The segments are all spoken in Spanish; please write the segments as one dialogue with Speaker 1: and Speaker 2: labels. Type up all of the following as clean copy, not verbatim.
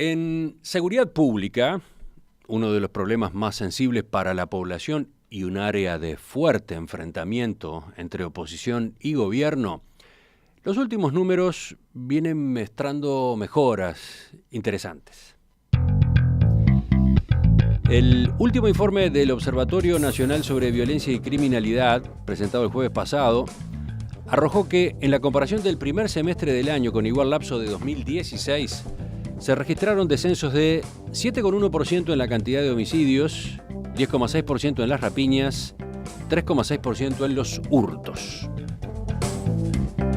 Speaker 1: En seguridad pública, uno de los problemas más sensibles para la población y un área de fuerte enfrentamiento entre oposición y gobierno, los últimos números vienen mostrando mejoras interesantes. El último informe del Observatorio Nacional sobre Violencia y Criminalidad, presentado el jueves pasado, arrojó que en la comparación del primer semestre del año con igual lapso de 2016, se registraron descensos de 7,1% en la cantidad de homicidios, 10,6% en las rapiñas, 3,6% en los hurtos.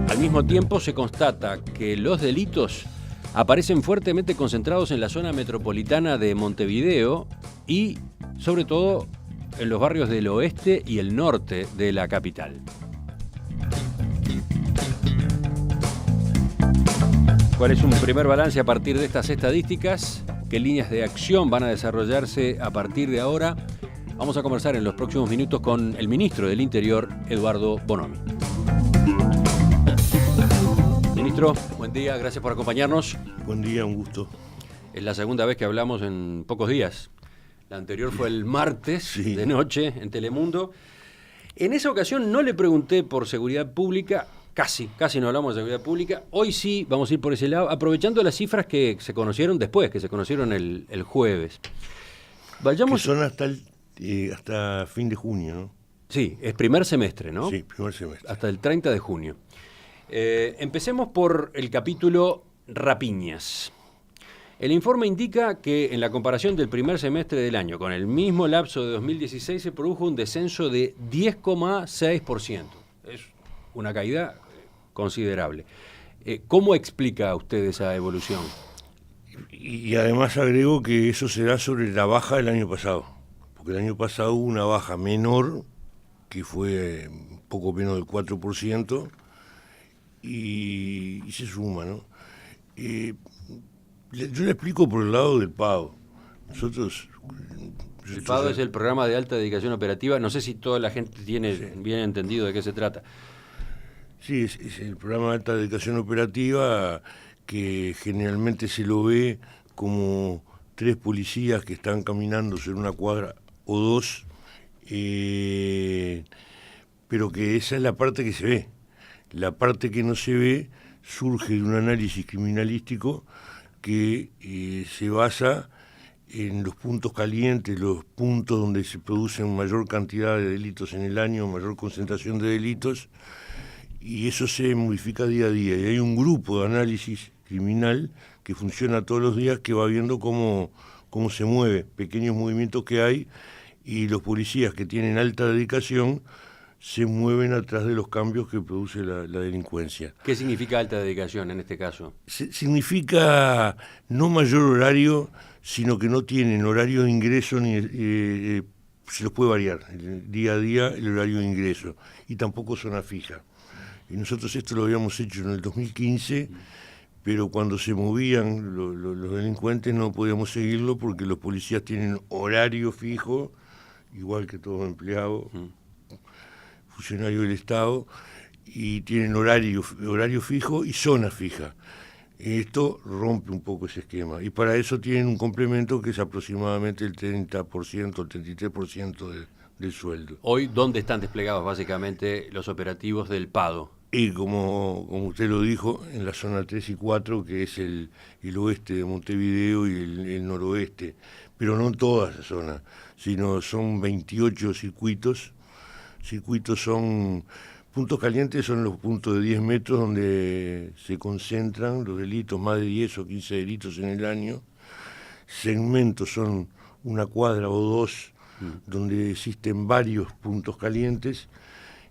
Speaker 1: Al mismo tiempo se constata que los delitos aparecen fuertemente concentrados en la zona metropolitana de Montevideo y, sobre todo, en los barrios del oeste y el norte de la capital. ¿Cuál es un primer balance a partir de estas estadísticas? ¿Qué líneas de acción van a desarrollarse a partir de ahora? Vamos a conversar en los próximos minutos con el ministro del Interior, Eduardo Bonomi. Ministro, buen día, gracias por acompañarnos.
Speaker 2: Buen día, un gusto.
Speaker 1: Es la segunda vez que hablamos en pocos días. La anterior fue el martes de noche en Telemundo. En esa ocasión no le pregunté por seguridad pública. Casi no hablamos de seguridad pública. Hoy sí vamos a ir por ese lado, aprovechando las cifras que se conocieron después, que se conocieron el jueves. Vayamos...
Speaker 2: Que son hasta fin de junio, ¿no?
Speaker 1: Sí, es primer semestre, ¿no?
Speaker 2: Sí, primer semestre.
Speaker 1: Hasta el 30 de junio. Empecemos por el capítulo rapiñas. El informe indica que en la comparación del primer semestre del año con el mismo lapso de 2016 se produjo un descenso de 10,6%. Es una caída considerable. ¿Cómo explica usted esa evolución?
Speaker 2: Y además agrego que eso se da sobre la baja del año pasado, porque el año pasado hubo una baja menor, que fue un poco menos del 4%, y se suma, ¿no? Yo le explico por el lado del PAO.
Speaker 1: El PAO es el Programa de Alta Dedicación Operativa. No sé si toda la gente tiene bien entendido de qué se trata.
Speaker 2: Sí, es el programa de alta dedicación operativa que generalmente se lo ve como 3 policías que están caminando sobre una cuadra o 2, pero que esa es la parte que se ve. La parte que no se ve surge de un análisis criminalístico que se basa en los puntos calientes, los puntos donde se producen mayor cantidad de delitos en el año, mayor concentración de delitos, y eso se modifica día a día. Y hay un grupo de análisis criminal que funciona todos los días, que va viendo cómo se mueve, pequeños movimientos que hay, y los policías que tienen alta dedicación se mueven atrás de los cambios que produce la delincuencia.
Speaker 1: ¿Qué significa alta dedicación en este caso?
Speaker 2: Significa no mayor horario, sino que no tienen horario de ingreso ni se los puede variar día a día el horario de ingreso, y tampoco zona fija. Y nosotros esto lo habíamos hecho en el 2015, pero cuando se movían los delincuentes no podíamos seguirlo porque los policías tienen horario fijo, igual que todo empleado, funcionario del Estado, y tienen horario fijo y zona fija. Esto rompe un poco ese esquema, y para eso tienen un complemento que es aproximadamente el 30%, el 33% del sueldo.
Speaker 1: Hoy, ¿dónde están desplegados básicamente los operativos del PADO?
Speaker 2: Y como usted lo dijo, en la zona 3 y 4, que es el oeste de Montevideo y el noroeste, pero no en toda esa zona, sino son 28 circuitos. Circuitos son, puntos calientes son los puntos de 10 metros donde se concentran los delitos, más de 10 o 15 delitos en el año. Segmentos son una cuadra o 2, donde existen varios puntos calientes,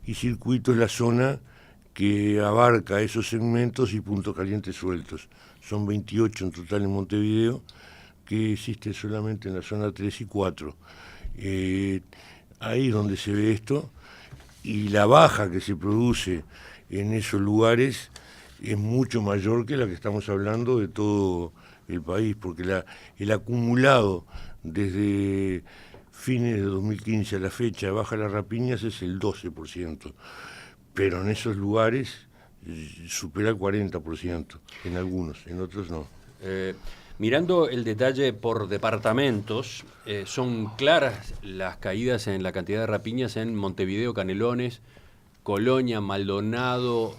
Speaker 2: y circuito es la zona que abarca esos segmentos y puntos calientes sueltos. Son 28 en total en Montevideo, que existen solamente en la zona 3 y 4. Ahí es donde se ve esto, y la baja que se produce en esos lugares es mucho mayor que la que estamos hablando de todo el país, porque el acumulado desde fines de 2015 a la fecha de baja las rapiñas es el 12%. Pero en esos lugares supera el 40%, en algunos, en otros no.
Speaker 1: Mirando el detalle por departamentos, son claras las caídas en la cantidad de rapiñas en Montevideo, Canelones, Colonia, Maldonado,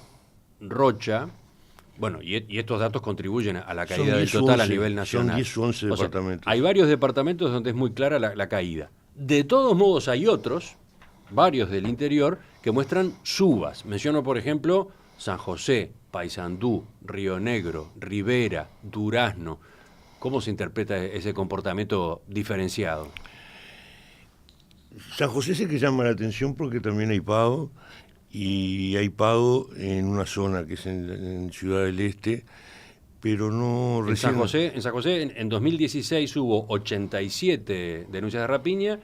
Speaker 1: Rocha. Bueno, y estos datos contribuyen a la caída del total a nivel nacional.
Speaker 2: Son 10 o 11 departamentos.
Speaker 1: Hay varios departamentos donde es muy clara la caída. De todos modos, hay otros, varios del interior, que muestran subas. Menciono, por ejemplo, San José, Paysandú, Río Negro, Rivera, Durazno. ¿Cómo se interpreta ese comportamiento diferenciado?
Speaker 2: San José es el que llama la atención porque también hay pago, y hay pago en una zona que es en Ciudad del Este, pero no...
Speaker 1: En San José, en 2016 hubo 87 denuncias de rapiña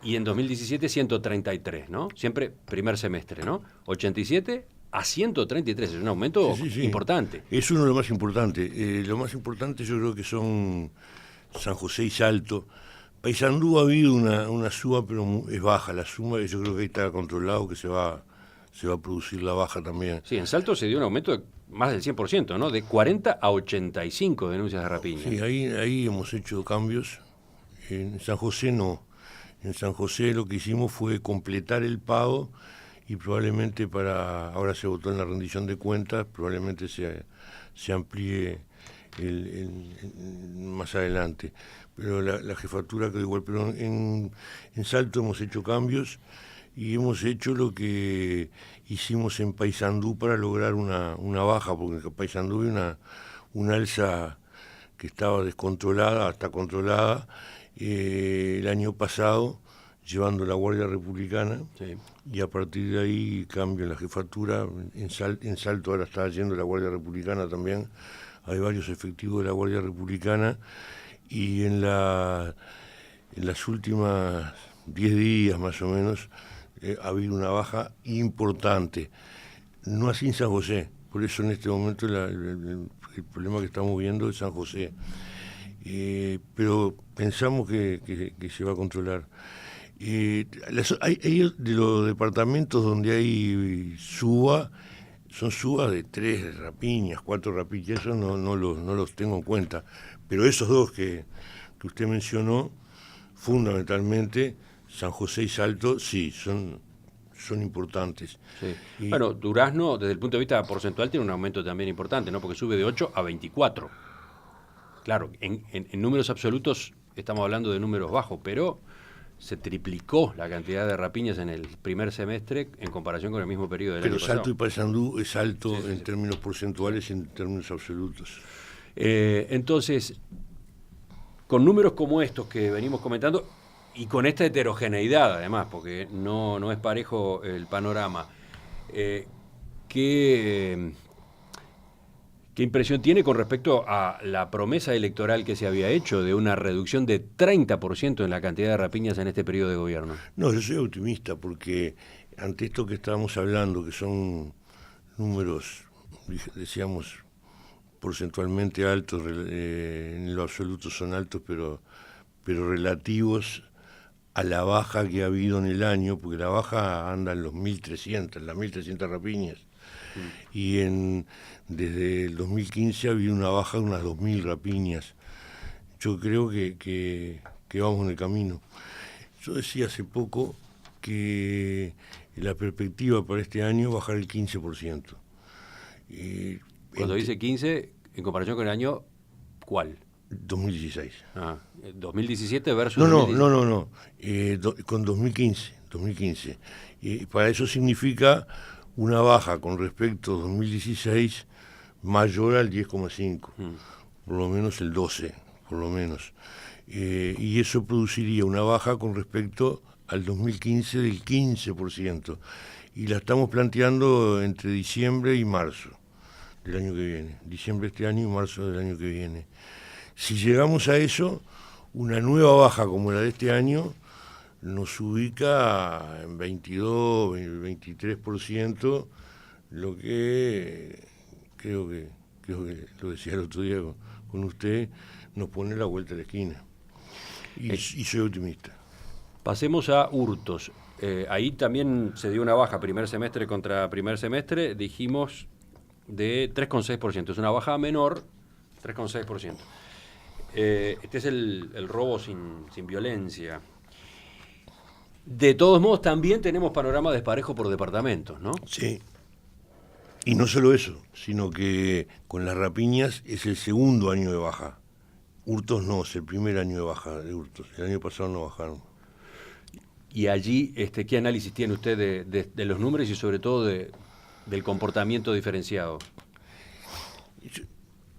Speaker 1: y en 2017 133, ¿no? Siempre primer semestre, ¿no? 87 a 133, es un aumento importante.
Speaker 2: Es uno de los más importantes. Lo más importante yo creo que son San José y Salto. Paysandú ha habido una suba, pero es baja la suma, y yo creo que ahí está controlado, que se va a producir la baja también.
Speaker 1: Sí, en Salto se dio un aumento de más del 100%, ¿no? De 40 a 85 denuncias de rapiña.
Speaker 2: Sí, ahí hemos hecho cambios. En San José no. En San José lo que hicimos fue completar el pago, y probablemente ahora se votó en la rendición de cuentas, probablemente se amplíe más adelante. Pero la jefatura quedó igual. Pero en Salto hemos hecho cambios, y hemos hecho lo que hicimos en Paysandú para lograr una baja, porque en Paysandú hay una alza que estaba descontrolada, hasta controlada, el año pasado, llevando la Guardia Republicana, sí. Y a partir de ahí cambio en la jefatura. En Salto ahora está yendo la Guardia Republicana también, hay varios efectivos de la Guardia Republicana, y en las últimas 10 días más o menos ha habido una baja importante. No así en San José, por eso en este momento el problema que estamos viendo es San José. Pero pensamos que se va a controlar. Hay de los departamentos donde hay suba, son subas de 3 rapiñas, 4 rapiñas, eso no los tengo en cuenta. Pero esos dos que usted mencionó, fundamentalmente, San José y Salto, sí, son importantes.
Speaker 1: Sí. Bueno, Durazno, desde el punto de vista porcentual, tiene un aumento también importante, ¿no? Porque sube de 8 a 24. Claro, en números absolutos estamos hablando de números bajos, pero se triplicó la cantidad de rapiñas en el primer semestre en comparación con el mismo periodo del año pasado.
Speaker 2: Pero Salto y Paysandú es alto en términos porcentuales y en términos absolutos.
Speaker 1: Entonces, con números como estos que venimos comentando, y con esta heterogeneidad además, porque no es parejo el panorama, ¿qué impresión tiene con respecto a la promesa electoral que se había hecho de una reducción de 30% en la cantidad de rapiñas en este periodo de gobierno?
Speaker 2: No, yo soy optimista, porque ante esto que estábamos hablando, que son números, decíamos, porcentualmente altos, en lo absoluto son altos, pero relativos a la baja que ha habido en el año, porque la baja anda en las 1.300 rapiñas. Y desde el 2015 ha habido una baja de unas 2.000 rapiñas. Yo creo que vamos en el camino. Yo decía hace poco que la perspectiva para este año es bajar el 15%.
Speaker 1: Cuando dice 15, en comparación con el año, ¿cuál?
Speaker 2: 2016.
Speaker 1: 2017 versus...
Speaker 2: No. Con 2015. Y para eso significa una baja con respecto a 2016 mayor al 10,5, por lo menos el 12, por lo menos. Y eso produciría una baja con respecto al 2015 del 15%. Y la estamos planteando entre diciembre y marzo del año que viene. Diciembre de este año y marzo del año que viene. Si llegamos a eso, una nueva baja como la de este año nos ubica en 22, 23%, lo que creo que lo decía el otro día con usted, nos pone la vuelta a la esquina. Y soy optimista.
Speaker 1: Pasemos a hurtos. Ahí también se dio una baja primer semestre contra primer semestre, dijimos de 3,6%. Es una baja menor, 3,6%. Este es el robo sin violencia. De todos modos, también tenemos panorama desparejo por departamentos, ¿no?
Speaker 2: Sí. Y no solo eso, sino que con las rapiñas es el segundo año de baja. Hurtos no, es el primer año de baja de hurtos. El año pasado no bajaron.
Speaker 1: Y allí, ¿qué análisis tiene usted de los números y sobre todo del comportamiento diferenciado?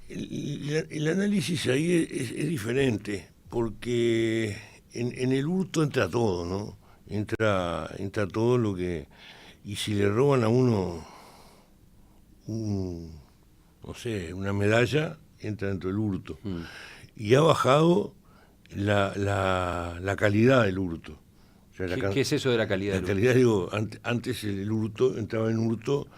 Speaker 2: El análisis ahí es diferente, porque en el hurto entra todo, ¿no? Entra todo lo que... Y si le roban a uno, no sé, una medalla, entra dentro del hurto. Y ha bajado la calidad del hurto. O sea,
Speaker 1: ¿Qué es eso de la calidad?
Speaker 2: La calidad, digo, antes el hurto entraba en hurto,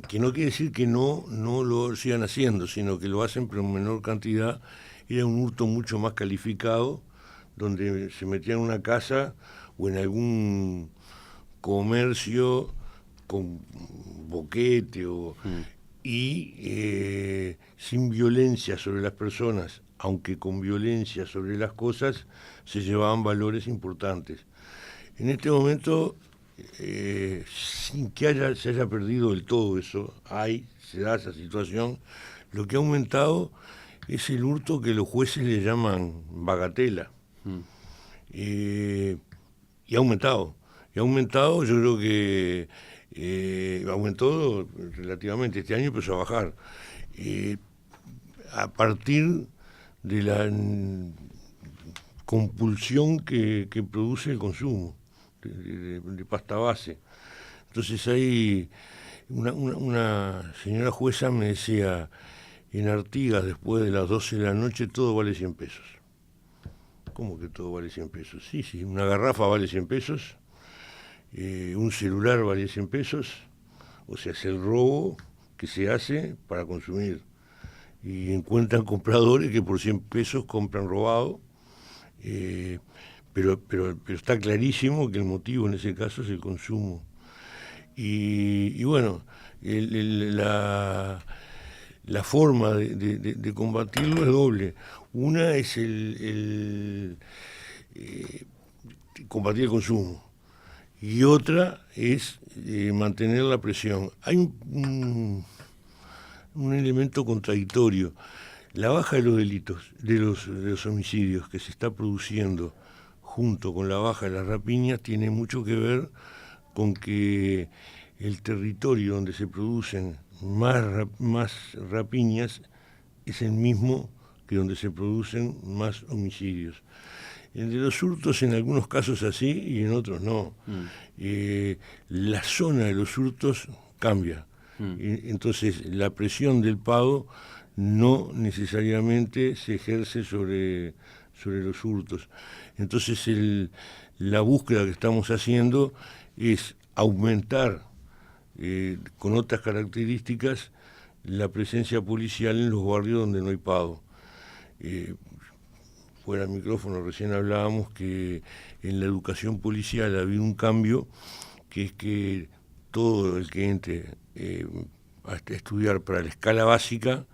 Speaker 2: que no quiere decir que no lo sigan haciendo, sino que lo hacen pero en menor cantidad. Era un hurto mucho más calificado, donde se metía en una casa o en algún comercio con boquete y sin violencia sobre las personas, aunque con violencia sobre las cosas, se llevaban valores importantes. En este momento, sin que se haya perdido del todo eso, se da esa situación. Lo que ha aumentado es el hurto que los jueces le llaman bagatela. Y ha aumentado. Yo creo que aumentó relativamente. Este año empezó a bajar. A partir de la compulsión que produce el consumo de pasta base. Entonces hay una señora jueza me decía, en Artigas después de las 12 de la noche todo vale 100 pesos. ¿Cómo que todo vale 100 pesos? Sí, una garrafa vale 100 pesos, un celular vale 100 pesos, o sea, es el robo que se hace para consumir. Y encuentran compradores que por 100 pesos compran robado, pero está clarísimo que el motivo en ese caso es el consumo. Y bueno, la forma de combatirlo es doble. Una es combatir el consumo y otra es mantener la presión. Hay un elemento contradictorio. La baja de los delitos, de los homicidios que se está produciendo junto con la baja de las rapiñas tiene mucho que ver con que el territorio donde se producen más rapiñas es el mismo que donde se producen más homicidios. El de los hurtos en algunos casos así y en otros no. La zona de los hurtos cambia. Entonces la presión del pago no necesariamente se ejerce sobre los hurtos. Entonces la búsqueda que estamos haciendo es aumentar con otras características la presencia policial en los barrios donde no hay pago. Fuera del micrófono recién hablábamos que en la educación policial ha habido un cambio, que es que todo el que entre a estudiar para la escala básica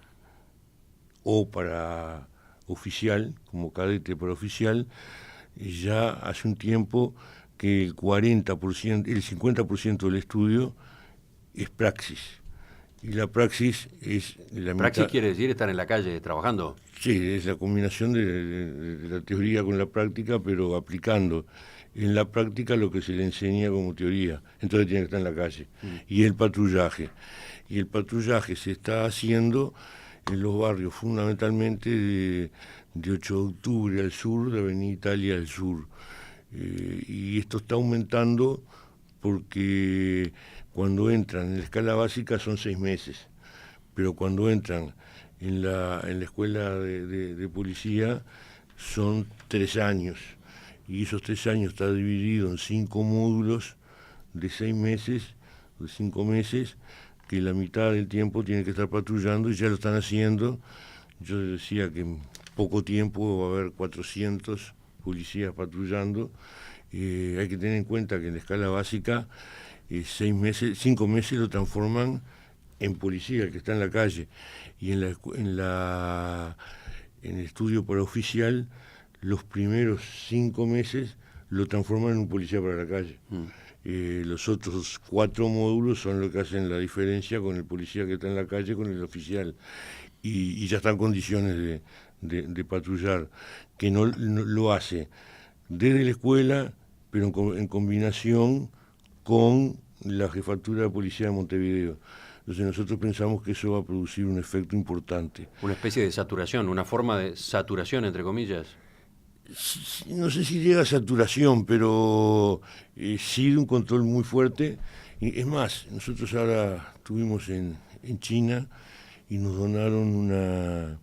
Speaker 2: o para oficial, como cadete para oficial, ya hace un tiempo que el 50% del estudio es praxis. Y la praxis es la mitad.
Speaker 1: ¿Praxis quiere decir estar en la calle trabajando?
Speaker 2: Sí, es la combinación de la teoría con la práctica, pero aplicando en la práctica lo que se le enseña como teoría. Entonces tiene que estar en la calle. Y el patrullaje. Y el patrullaje se está haciendo en los barrios fundamentalmente de 8 de octubre al sur, de Avenida Italia al sur. Y esto está aumentando porque cuando entran en la escala básica son 6 meses, pero cuando entran en la escuela de policía son 3 años, y esos 3 años está dividido en 5 módulos de 6 meses, de 5 meses, que la mitad del tiempo tienen que estar patrullando y ya lo están haciendo. Yo decía que en poco tiempo va a haber 400 policías patrullando. Hay que tener en cuenta que en la escala básica 5 meses lo transforman en policía, el que está en la calle, y en el estudio paraoficial, los primeros 5 meses lo transforman en un policía para la calle. Los otros 4 módulos son lo que hacen la diferencia con el policía que está en la calle, con el oficial. Y ya está en condiciones de patrullar, que no lo hace desde la escuela, pero en combinación con la Jefatura de Policía de Montevideo. Entonces nosotros pensamos que eso va a producir un efecto importante.
Speaker 1: Una especie de saturación, una forma de saturación, entre comillas.
Speaker 2: No sé si llega a saturación, pero sí de un control muy fuerte. Y es más, nosotros ahora estuvimos en China y nos donaron una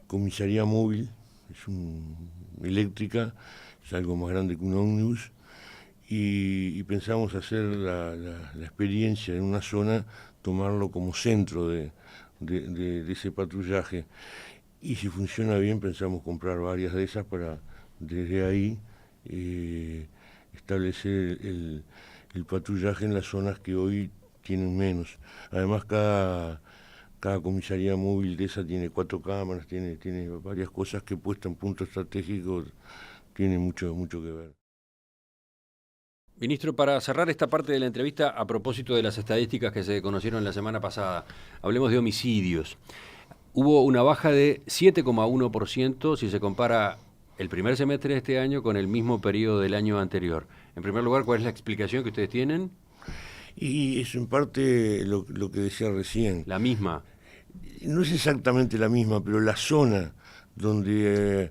Speaker 2: comisaría móvil, eléctrica, es algo más grande que un ómnibus, y pensamos hacer la experiencia en una zona, tomarlo como centro de ese patrullaje. Y si funciona bien, pensamos comprar varias de esas para desde ahí establecer el patrullaje en las zonas que hoy tienen menos. Además, cada comisaría móvil de esa tiene 4 cámaras, tiene varias cosas que puesta en punto estratégico tiene mucho que ver.
Speaker 1: Ministro, para cerrar esta parte de la entrevista, a propósito de las estadísticas que se conocieron la semana pasada, hablemos de homicidios. Hubo una baja de 7,1% si se compara el primer semestre de este año con el mismo periodo del año anterior. En primer lugar, ¿cuál es la explicación que ustedes tienen?
Speaker 2: Y es en parte lo que decía recién.
Speaker 1: La misma.
Speaker 2: No es exactamente la misma, pero la zona donde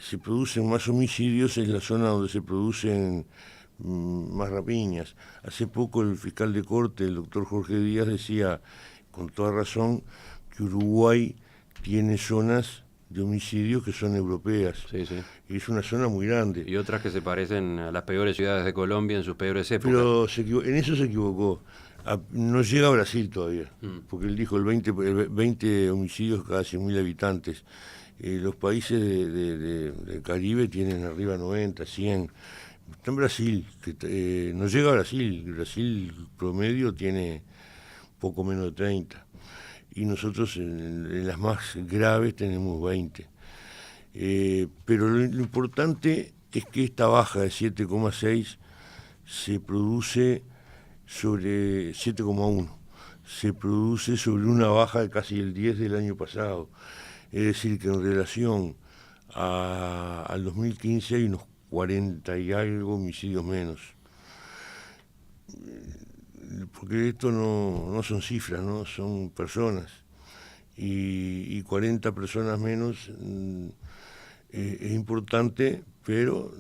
Speaker 2: se producen más homicidios es la zona donde se producen más rapiñas. Hace poco el fiscal de corte, el doctor Jorge Díaz, decía con toda razón que Uruguay tiene zonas de homicidios que son europeas.
Speaker 1: Sí, sí.
Speaker 2: Y es una zona muy grande.
Speaker 1: Y otras que se parecen a las peores ciudades de Colombia en sus peores épocas.
Speaker 2: Pero en eso se equivocó. No llega a Brasil todavía, porque él dijo el 20 homicidios cada 100.000 habitantes. Los países del Caribe tienen arriba 90, 100. Está en Brasil, no llega a Brasil. Brasil promedio tiene poco menos de 30. Y nosotros en las más graves tenemos 20. Pero lo importante es que esta baja de 7,6 se produce sobre 7,1, se produce sobre una baja de casi el 10 del año pasado. Es decir, que en relación al 2015 hay unos 40 y algo homicidios menos. Porque esto no son cifras, ¿no? Son personas. Y 40 personas menos es importante, pero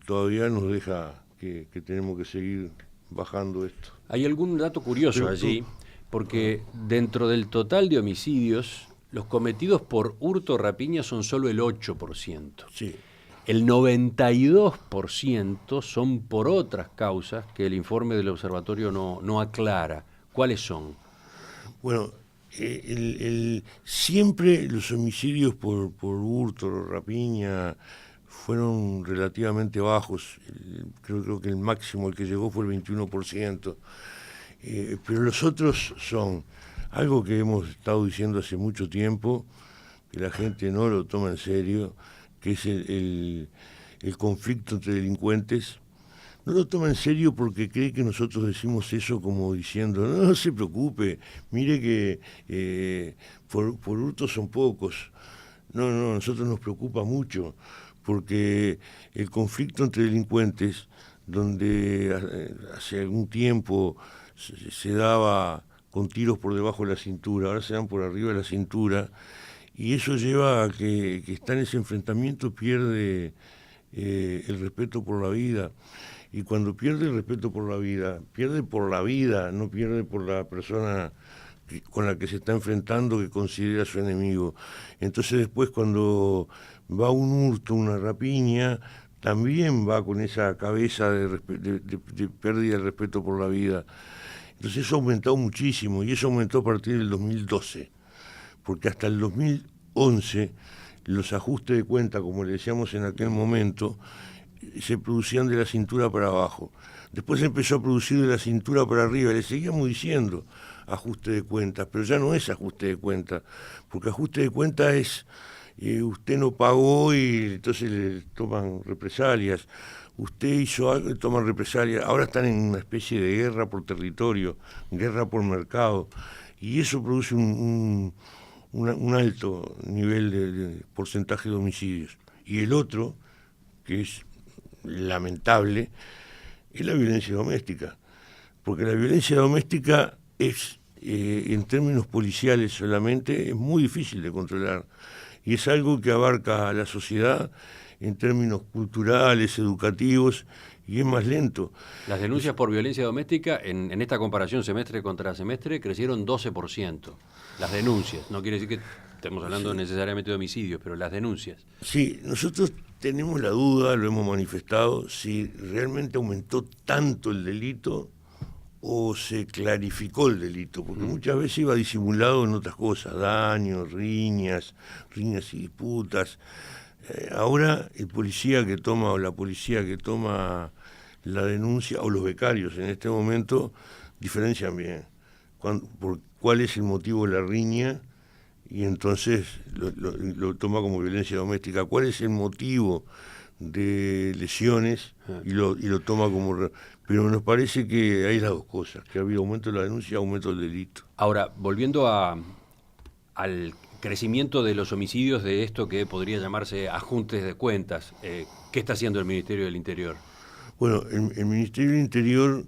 Speaker 2: todavía nos deja que tenemos que seguir bajando esto.
Speaker 1: Hay algún dato curioso allí, porque dentro del total de homicidios, los cometidos por hurto o rapiña son solo el 8%.
Speaker 2: Sí.
Speaker 1: El 92% son por otras causas que el informe del observatorio no aclara. ¿Cuáles son? Bueno,
Speaker 2: siempre los homicidios por hurto o rapiña fueron relativamente bajos. Creo que el máximo al que llegó fue el 21%. Pero los otros son algo que hemos estado diciendo hace mucho tiempo, que la gente no lo toma en serio, que es el conflicto entre delincuentes. No lo toma en serio porque cree que nosotros decimos eso como diciendo, no se preocupe, mire que por hurto son pocos. No, a nosotros nos preocupa mucho, porque el conflicto entre delincuentes, donde hace algún tiempo se daba con tiros por debajo de la cintura, ahora se dan por arriba de la cintura, y eso lleva a que está en ese enfrentamiento pierde el respeto por la vida. Y cuando pierde el respeto por la vida, pierde por la vida, no pierde por la persona con la que se está enfrentando, que considera su enemigo. Entonces después cuando va un hurto, una rapiña, también va con esa cabeza de pérdida del respeto por la vida. Entonces eso ha aumentado muchísimo, y eso aumentó a partir del 2012, porque hasta el 2011 los ajustes de cuenta, como le decíamos en aquel momento, se producían de la cintura para abajo. Después se empezó a producir de la cintura para arriba, le seguíamos diciendo, ajuste de cuentas, pero ya no es ajuste de cuentas, porque ajuste de cuentas es usted no pagó y entonces le toman represalias, usted hizo algo y toman represalias, ahora están en una especie de guerra por territorio, guerra por mercado, y eso produce un alto nivel de porcentaje de homicidios. Y el otro, que es lamentable, es la violencia doméstica, porque la violencia doméstica es, en términos policiales solamente, es muy difícil de controlar, y es algo que abarca a la sociedad en términos culturales, educativos, y es más lento.
Speaker 1: Las denuncias por violencia doméstica, en esta comparación semestre contra semestre, crecieron 12%. Las denuncias, no quiere decir que estemos hablando necesariamente de homicidios, pero las denuncias.
Speaker 2: Sí, nosotros tenemos la duda, lo hemos manifestado, si realmente aumentó tanto el delito o se clarificó el delito, porque muchas veces iba disimulado en otras cosas, daños, riñas y disputas. Ahora el policía que toma o la policía que toma la denuncia, o los becarios en este momento, diferencian bien por cuál es el motivo de la riña, y entonces lo toma como violencia doméstica. ¿Cuál es el motivo de lesiones? Y lo toma como... Pero nos parece que hay las dos cosas, que ha habido aumento de la denuncia y aumento del delito.
Speaker 1: Ahora, volviendo al crecimiento de los homicidios, de esto que podría llamarse ajustes de cuentas, ¿qué está haciendo el Ministerio del Interior?
Speaker 2: Bueno, el Ministerio del Interior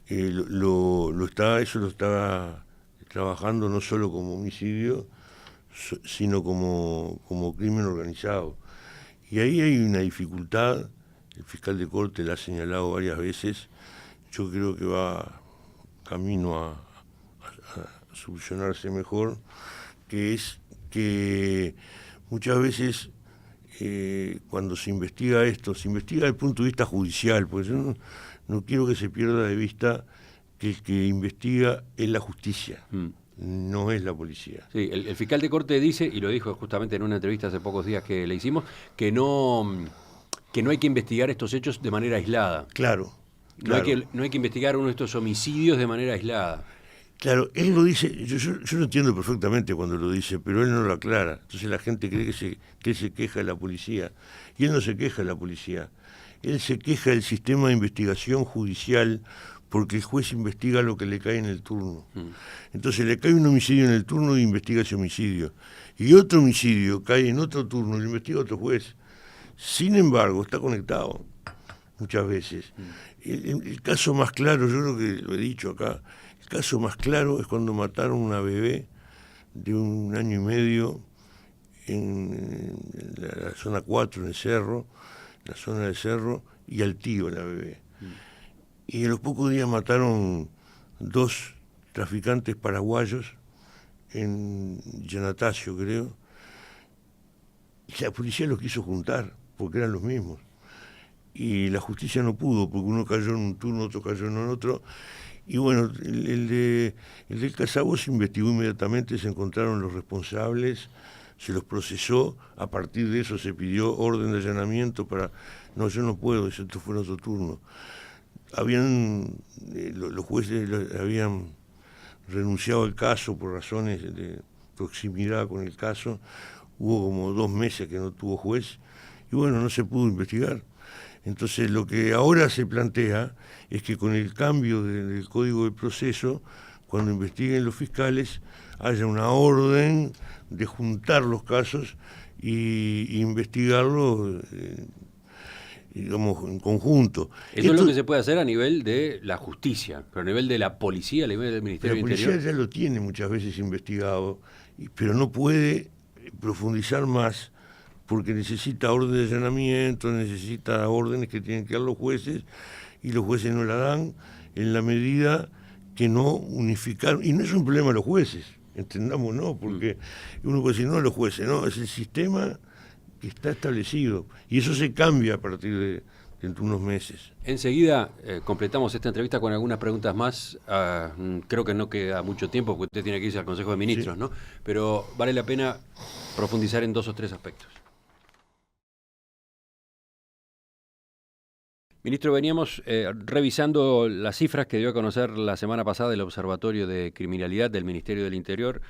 Speaker 2: eso lo está trabajando no solo como homicidio, sino como crimen organizado. Y ahí hay una dificultad, el fiscal de corte la ha señalado varias veces, yo creo que va camino a solucionarse mejor, que es que muchas veces cuando se investiga esto, se investiga desde el punto de vista judicial, porque yo no quiero que se pierda de vista que el que investiga es la justicia. No es la policía.
Speaker 1: Sí, el fiscal de corte dice, y lo dijo justamente en una entrevista hace pocos días que le hicimos, que no hay que investigar estos hechos de manera aislada.
Speaker 2: Claro.
Speaker 1: No hay que investigar uno de estos homicidios de manera aislada.
Speaker 2: Claro, él lo dice, yo lo entiendo perfectamente cuando lo dice, pero él no lo aclara. Entonces la gente cree que él se queja de la policía. Y él no se queja de la policía. Él se queja del sistema de investigación judicial, porque el juez investiga lo que le cae en el turno. Entonces le cae un homicidio en el turno y investiga ese homicidio. Y otro homicidio cae en otro turno y lo investiga otro juez. Sin embargo, está conectado muchas veces. El caso más claro, yo creo que lo he dicho acá, el caso más claro es cuando mataron a una bebé de 1 año y medio en la zona 4, en el Cerro, en la zona del Cerro, y al tío la bebé. Y a los pocos días mataron 2 traficantes paraguayos en Yanatacio, creo, y la policía los quiso juntar, porque eran los mismos. Y la justicia no pudo, porque uno cayó en un turno, otro cayó en otro. Y bueno, el del Casabo se investigó inmediatamente, se encontraron los responsables, se los procesó, a partir de eso se pidió orden de allanamiento para... No, yo no puedo, esto fue en otro turno. Los jueces habían renunciado al caso por razones de proximidad con el caso, hubo como 2 meses que no tuvo juez, y bueno, no se pudo investigar. Entonces lo que ahora se plantea es que con el cambio del Código de Proceso, cuando investiguen los fiscales, haya una orden de juntar los casos y investigarlos, digamos, en conjunto.
Speaker 1: Eso es lo que se puede hacer a nivel de la justicia, pero a nivel de la policía, a nivel del Ministerio del Interior.
Speaker 2: La policía ya lo tiene muchas veces investigado, pero no puede profundizar más, porque necesita orden de allanamiento, necesita órdenes que tienen que dar los jueces, y los jueces no la dan en la medida que no unificaron. Y no es un problema de los jueces, entendamos, ¿no? Porque uno puede decir, no los jueces, no, es el sistema que está establecido, y eso se cambia a partir de unos meses.
Speaker 1: Enseguida completamos esta entrevista con algunas preguntas más. Creo que no queda mucho tiempo, porque usted tiene que irse al Consejo de Ministros, sí, ¿no? Pero vale la pena profundizar en 2 o 3 aspectos. Ministro, veníamos revisando las cifras que dio a conocer la semana pasada el Observatorio de Criminalidad del Ministerio del Interior.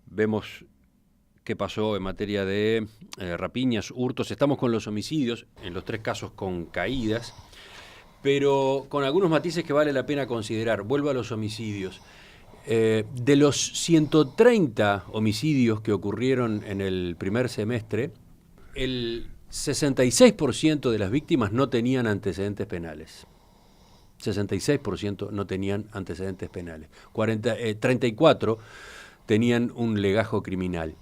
Speaker 1: Vemos qué pasó en materia de rapiñas, hurtos. Estamos con los homicidios, en los 3 casos con caídas, pero con algunos matices que vale la pena considerar. Vuelvo a los homicidios. De los 130 homicidios que ocurrieron en el primer semestre, el 66% de las víctimas no tenían antecedentes penales. 66% no tenían antecedentes penales. 34 tenían un legajo criminal.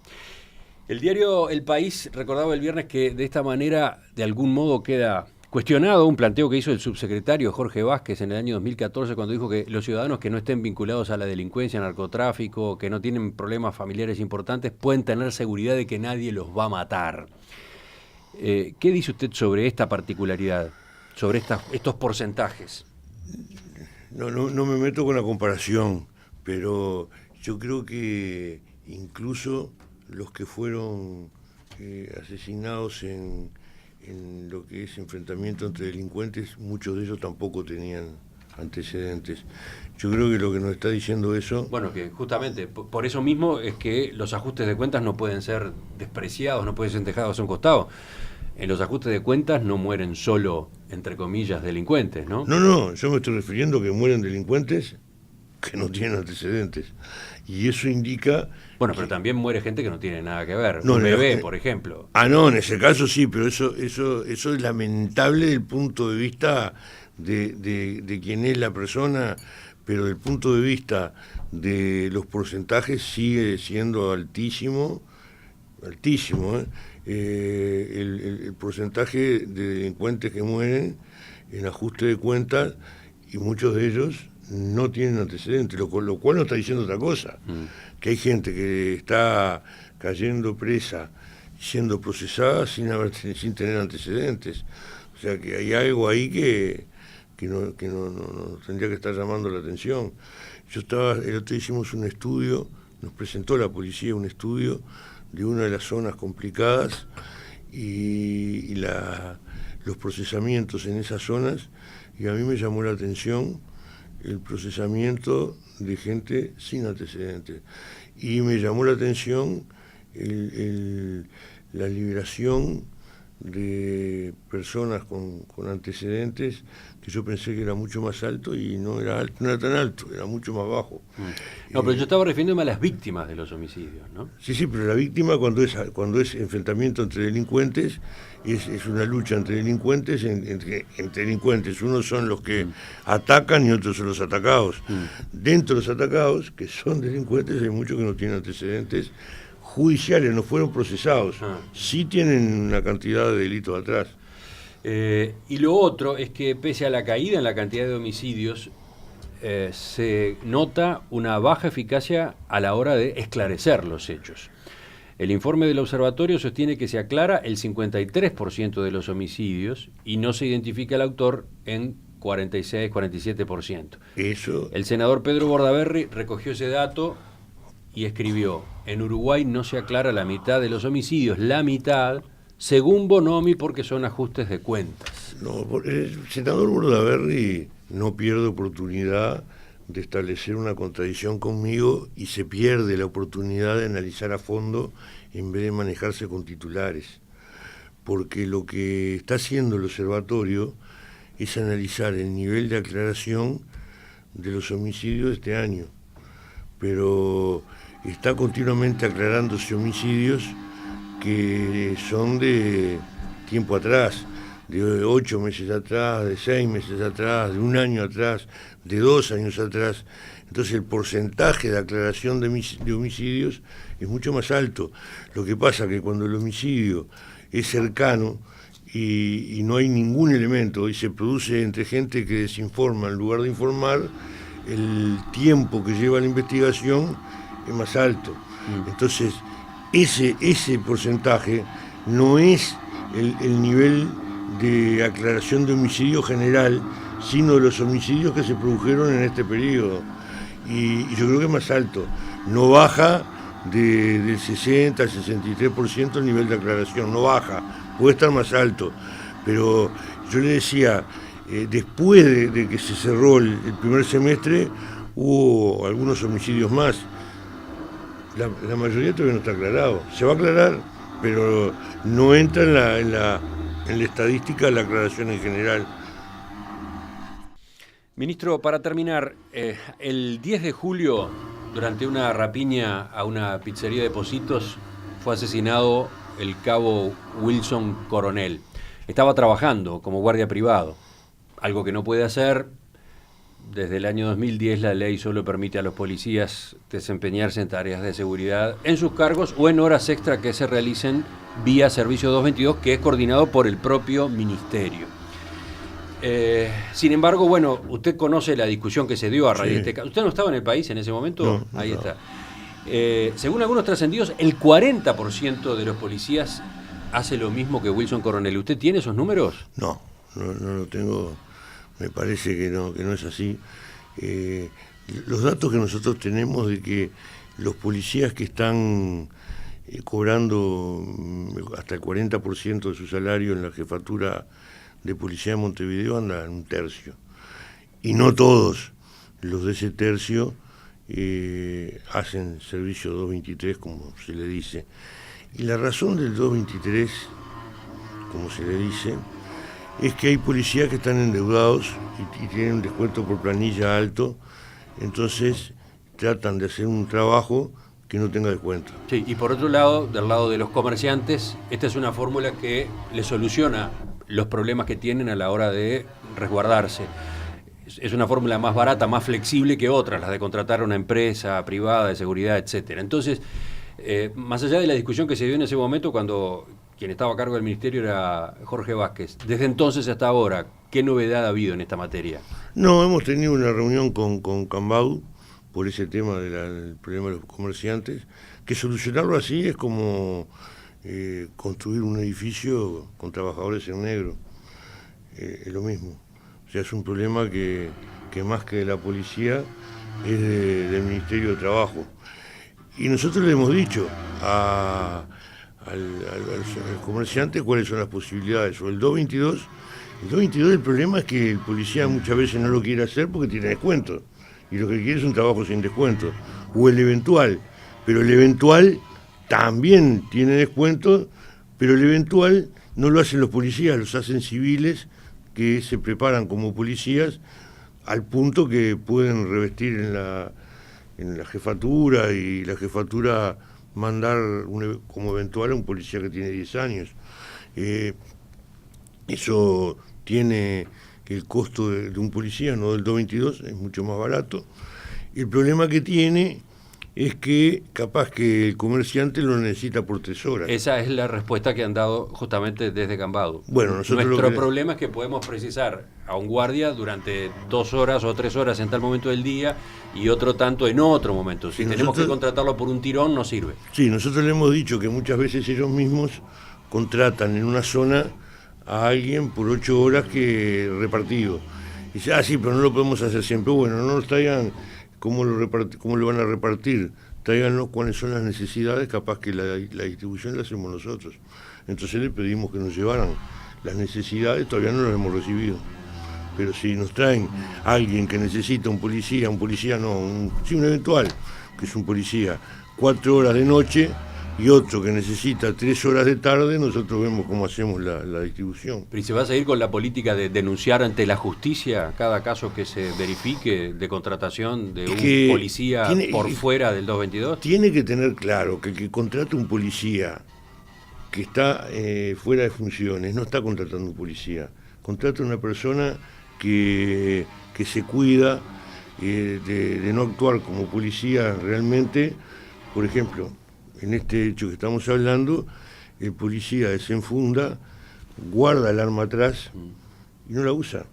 Speaker 1: El diario El País recordaba el viernes que de esta manera, de algún modo, queda cuestionado un planteo que hizo el subsecretario Jorge Vázquez en el año 2014 cuando dijo que los ciudadanos que no estén vinculados a la delincuencia, narcotráfico, que no tienen problemas familiares importantes, pueden tener seguridad de que nadie los va a matar. ¿Qué dice usted sobre esta particularidad, sobre estos porcentajes?
Speaker 2: No me meto con la comparación, pero yo creo que incluso los que fueron asesinados en lo que es enfrentamiento entre delincuentes, muchos de ellos tampoco tenían antecedentes. Yo creo que lo que nos está diciendo eso...
Speaker 1: Bueno, que justamente por eso mismo es que los ajustes de cuentas no pueden ser despreciados, no pueden ser dejados a un costado. En los ajustes de cuentas no mueren solo, entre comillas, delincuentes, ¿no?
Speaker 2: No, yo me estoy refiriendo a que mueren delincuentes que no tienen antecedentes. Y eso indica...
Speaker 1: Bueno, pero también muere gente que no tiene nada que ver. Un bebé, por ejemplo.
Speaker 2: No, en ese caso sí, pero eso es lamentable desde el punto de vista de quién es la persona, pero desde el punto de vista de los porcentajes sigue siendo altísimo, el porcentaje de delincuentes que mueren en ajuste de cuentas, y muchos de ellos no tienen antecedentes, lo cual no está diciendo otra cosa, que hay gente que está cayendo presa, siendo procesada sin tener antecedentes. O sea que hay algo ahí que no tendría que estar llamando la atención. El otro día hicimos un estudio, nos presentó la policía un estudio de una de las zonas complicadas y los procesamientos en esas zonas, y a mí me llamó la atención el procesamiento de gente sin antecedentes, y me llamó la atención la liberación de personas con antecedentes, que yo pensé que era mucho más alto y no era tan alto, era mucho más bajo.
Speaker 1: No, pero yo estaba refiriéndome a las víctimas de los homicidios, ¿no?
Speaker 2: Sí, pero la víctima cuando es enfrentamiento entre delincuentes, es una lucha entre delincuentes, entre delincuentes. Unos son los que atacan y otros son los atacados. Dentro de los atacados, que son delincuentes, hay muchos que no tienen antecedentes judiciales, no fueron procesados. Sí tienen una cantidad de delitos atrás.
Speaker 1: Y lo otro es que pese a la caída en la cantidad de homicidios, se nota una baja eficacia a la hora de esclarecer los hechos. El informe del observatorio sostiene que se aclara el 53% de los homicidios y no se identifica al autor en 46-47%. El senador Pedro Bordaberry recogió ese dato y escribió: en Uruguay no se aclara la mitad de los homicidios, la mitad, según Bonomi, porque son ajustes de cuentas.
Speaker 2: No, el senador Bordaberry no pierde oportunidad de establecer una contradicción conmigo, y se pierde la oportunidad de analizar a fondo en vez de manejarse con titulares. Porque lo que está haciendo el observatorio es analizar el nivel de aclaración de los homicidios de este año. Pero está continuamente aclarándose homicidios que son de tiempo atrás, de 8 meses atrás, de 6 meses atrás, de 1 año atrás, de 2 años atrás. Entonces el porcentaje de aclaración de homicidios es mucho más alto. Lo que pasa es que cuando el homicidio es cercano y no hay ningún elemento y se produce entre gente que desinforma en lugar de informar, el tiempo que lleva la investigación es más alto. Entonces ese porcentaje no es el nivel de aclaración de homicidio general, sino de los homicidios que se produjeron en este periodo. Y yo creo que es más alto. No baja del 60 al 63% el nivel de aclaración, no baja, puede estar más alto. Pero yo le decía, después de que se cerró el primer semestre, hubo algunos homicidios más. La mayoría todavía no está aclarado. Se va a aclarar, pero no entra en la estadística la aclaración en general.
Speaker 1: Ministro, para terminar, el 10 de julio, durante una rapiña a una pizzería de Pocitos, fue asesinado el cabo Wilson Coronel. Estaba trabajando como guardia privado, algo que no puede hacer. Desde el año 2010 la ley solo permite a los policías desempeñarse en tareas de seguridad en sus cargos o en horas extra que se realicen vía Servicio 222, que es coordinado por el propio ministerio. Sin embargo, bueno, usted conoce la discusión que se dio a raíz de este caso. ¿Usted no estaba en el país en ese momento?
Speaker 2: No,
Speaker 1: Ahí
Speaker 2: no.
Speaker 1: está. Según algunos trascendidos, el 40% de los policías hace lo mismo que Wilson Coronel. ¿Usted tiene esos números?
Speaker 2: No lo tengo. Me parece que no es así. Los datos que nosotros tenemos de que los policías que están cobrando hasta el 40% de su salario en la jefatura de policía de Montevideo andan en un tercio. Y no todos los de ese tercio hacen servicio 223, como se le dice. Y la razón del 223, como se le dice, es que hay policías que están endeudados y tienen un descuento por planilla alto, entonces tratan de hacer un trabajo que no tenga descuento.
Speaker 1: Sí, y por otro lado, del lado de los comerciantes, esta es una fórmula que le soluciona los problemas que tienen a la hora de resguardarse. Es una fórmula más barata, más flexible que otras, las de contratar a una empresa privada de seguridad, etcétera. Entonces, más allá de la discusión que se dio en ese momento cuando quien estaba a cargo del ministerio era Jorge Vázquez, desde entonces hasta ahora, ¿qué novedad ha habido en esta materia?
Speaker 2: No, hemos tenido una reunión con Cambau por ese tema del problema de los comerciantes, que solucionarlo así es como construir un edificio con trabajadores en negro, es lo mismo. O sea, es un problema que más que de la policía es del Ministerio de Trabajo. Y nosotros le hemos dicho al comerciante cuáles son las posibilidades. O el 222, el problema es que el policía muchas veces no lo quiere hacer porque tiene descuento. Y lo que quiere es un trabajo sin descuento. O el eventual. Pero el eventual también tiene descuento, pero el eventual no lo hacen los policías, los hacen civiles que se preparan como policías al punto que pueden revestir en la jefatura y la jefatura mandar como eventual a un policía que tiene 10 años. Eso tiene el costo de un policía, no del 222, es mucho más barato. El problema que tiene es que capaz que el comerciante lo necesita por 3 horas.
Speaker 1: Esa es la respuesta que han dado justamente desde Cambado.
Speaker 2: Bueno,
Speaker 1: nuestro problema es que podemos precisar a un guardia durante 2 horas o 3 horas en tal momento del día y otro tanto en otro momento. Si tenemos que contratarlo por un tirón, no sirve.
Speaker 2: Sí, nosotros le hemos dicho que muchas veces ellos mismos contratan en una zona a alguien por 8 horas que repartido. Y dice, sí, pero no lo podemos hacer siempre. Bueno, no nos traigan cómo lo van a repartir, tráiganos cuáles son las necesidades, capaz que la distribución la hacemos nosotros. Entonces le pedimos que nos llevaran las necesidades, todavía no las hemos recibido. Pero si nos traen a alguien que necesita un policía no, un eventual, que es un policía, 4 horas de noche, y otro que necesita 3 horas de tarde, nosotros vemos cómo hacemos la distribución.
Speaker 1: ¿Pero y se va a seguir con la política de denunciar ante la justicia cada caso que se verifique de contratación de un policía por fuera del 222?
Speaker 2: Tiene que tener claro que el que contrata un policía que está fuera de funciones no está contratando un policía, contrata una persona que se cuida de no actuar como policía realmente. Por ejemplo, en este hecho que estamos hablando, el policía desenfunda, guarda el arma atrás y no la usa.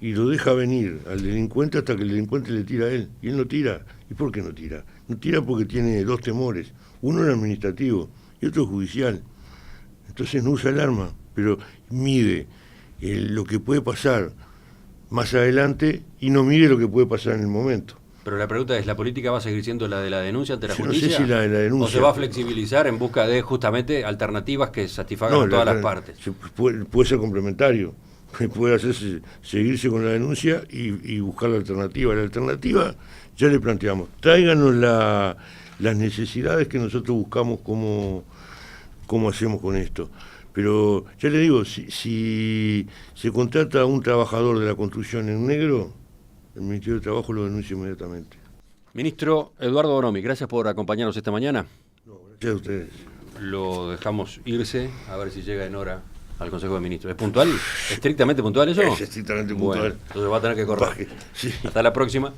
Speaker 2: Y lo deja venir al delincuente hasta que el delincuente le tira a él. Y él no tira. ¿Y por qué no tira? No tira porque tiene 2 temores. Uno es administrativo y otro es judicial. Entonces no usa el arma, pero mide lo que puede pasar más adelante y no mide lo que puede pasar en el momento.
Speaker 1: Pero la pregunta es, ¿la política va a seguir siendo la de la denuncia ante la justicia?
Speaker 2: No sé si la de la denuncia.
Speaker 1: ¿O se va a flexibilizar en busca de justamente alternativas que satisfagan a todas las partes?
Speaker 2: Puede ser complementario. puede hacerse, seguirse con la denuncia y buscar la alternativa. La alternativa ya le planteamos, tráiganos las necesidades que nosotros buscamos, cómo hacemos con esto. Pero ya le digo, si se contrata a un trabajador de la construcción en negro, el Ministerio de Trabajo lo denuncia inmediatamente.
Speaker 1: Ministro Eduardo Bonomi, gracias por acompañarnos esta mañana.
Speaker 2: No, gracias a ustedes.
Speaker 1: Lo dejamos irse, a ver si llega en hora al Consejo de Ministros. ¿Es puntual? ¿Estrictamente puntual eso?
Speaker 2: Es estrictamente puntual.
Speaker 1: Bueno, entonces va a tener que correr.
Speaker 2: Sí.
Speaker 1: Hasta la próxima.